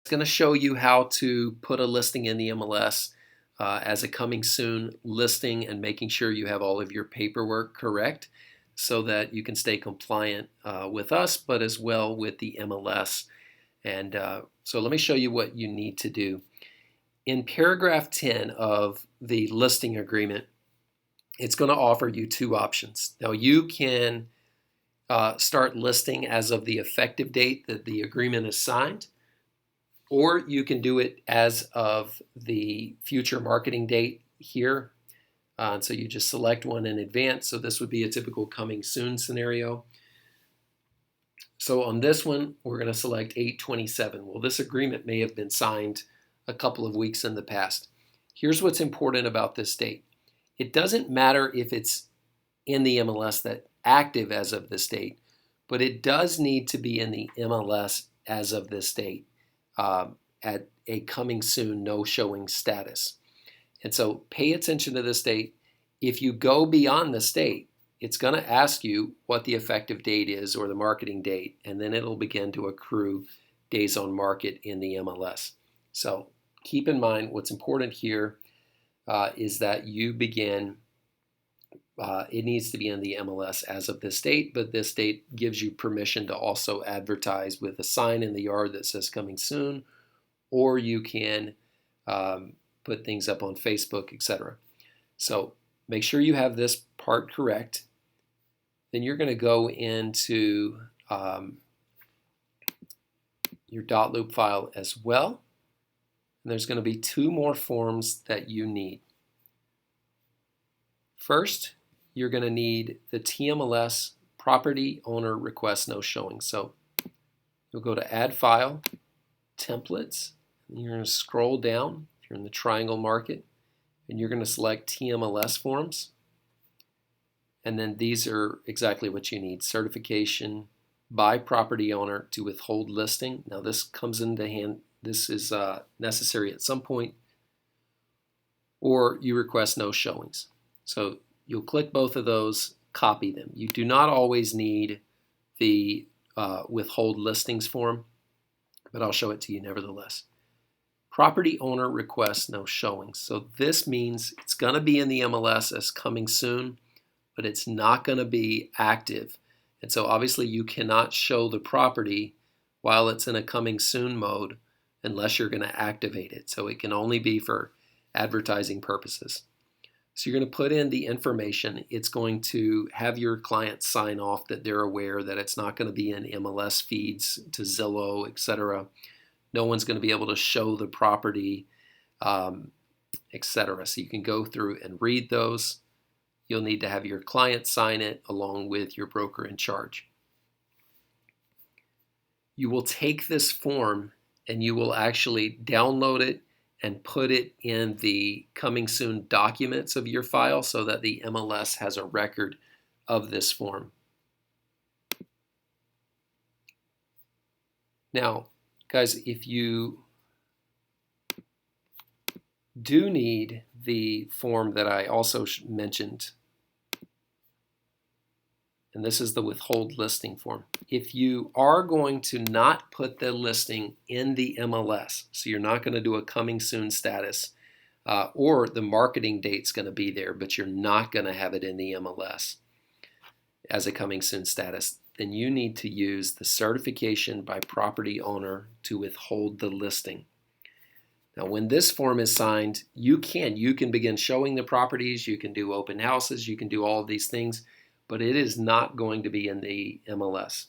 going to show you how to put a listing in the MLS as a coming soon listing and making sure you have all of your paperwork correct so that you can stay compliant with us, but as well with the MLS. And so let me show you what you need to do. In paragraph 10 of the listing agreement, it's going to offer you two options. Now you can start listing as of the effective date that the agreement is signed, or you can do it as of the future marketing date here. So you just select one in advance. So this would be a typical coming soon scenario. So on this one, we're going to select 8/27. Well, this agreement may have been signed a couple of weeks in the past. Here's what's important about this date. It doesn't matter if it's in the MLS that active as of this date, but it does need to be in the MLS as of this date at a coming soon no showing status. And so pay attention to this date. If you go beyond this date, it's going to ask you what the effective date is or the marketing date, and then it'll begin to accrue days on market in the MLS. So keep in mind what's important here is that you begin, it needs to be in the MLS as of this date, but this date gives you permission to also advertise with a sign in the yard that says coming soon, or you can put things up on Facebook, etc. So make sure you have this part correct. Then you're going to go into your .loop file as well. And there's going to be two more forms that you need. First, you're going to need the TMLS property owner request no showing. So you'll go to Add File, Templates, and you're going to scroll down if you're in the triangle market, and you're going to select TMLS forms. And then these are exactly what you need. Certification by property owner to withhold listing. Now this comes into hand. This is necessary at some point, or you request no showings. So you'll click both of those, copy them. You do not always need the withhold listings form, but I'll show it to you nevertheless. Property owner request no showings. So this means it's going to be in the MLS as coming soon, but it's not going to be active. And so obviously you cannot show the property while it's in a coming soon mode unless you're going to activate it. So it can only be for advertising purposes. So you're going to put in the information. It's going to have your client sign off that they're aware that it's not going to be in MLS feeds to Zillow, etc. No one's going to be able to show the property, etc. So you can go through and read those. You'll need to have your client sign it along with your broker in charge. You will take this form and you will actually download it and put it in the coming soon documents of your file so that the MLS has a record of this form. Now, guys, if you do need the form that I also mentioned, and this is the withhold listing form. If you are going to not put the listing in the MLS, so you're not going to do a coming soon status, or the marketing date's going to be there, but you're not going to have it in the MLS as a coming soon status, then you need to use the certification by property owner to withhold the listing. Now, when this form is signed, you can begin showing the properties, you can do open houses, you can do all of these things, but it is not going to be in the MLS.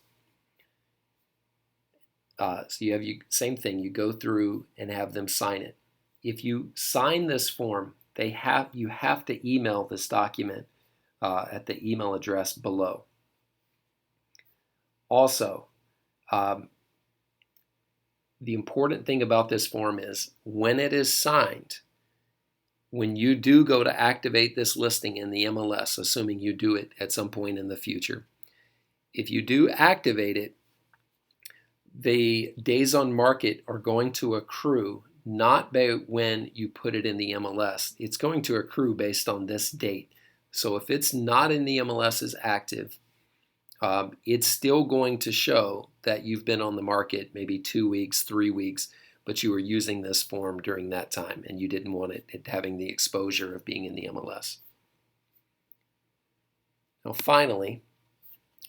So you have same thing, you go through and have them sign it. If you sign this form, you have to email this document at the email address below. Also, the important thing about this form is when it is signed, when you do go to activate this listing in the MLS, assuming you do it at some point in the future, if you do activate it, the days on market are going to accrue not by when you put it in the MLS. It's going to accrue based on this date. So if it's not in the MLS as active, it's still going to show that you've been on the market maybe 2 weeks, 3 weeks, but you were using this form during that time and you didn't want it having the exposure of being in the MLS. Now finally,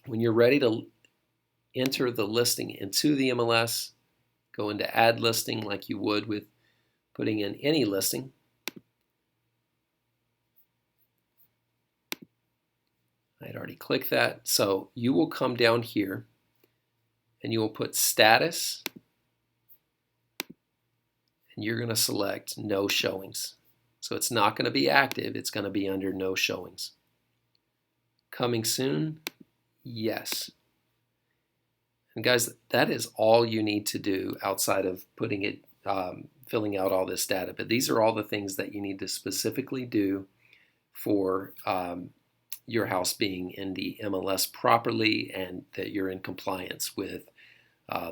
when you're ready to enter the listing into the MLS, go into Add Listing like you would with putting in any listing. I had already clicked that. So you will come down here and you will put Status, and you're going to select No Showings. So it's not going to be active, it's going to be under No Showings. Coming soon? Yes. And guys, that is all you need to do outside of putting it, filling out all this data. But these are all the things that you need to specifically do for your house being in the MLS properly and that you're in compliance with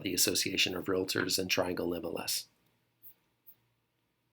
the Association of Realtors and Triangle MLS.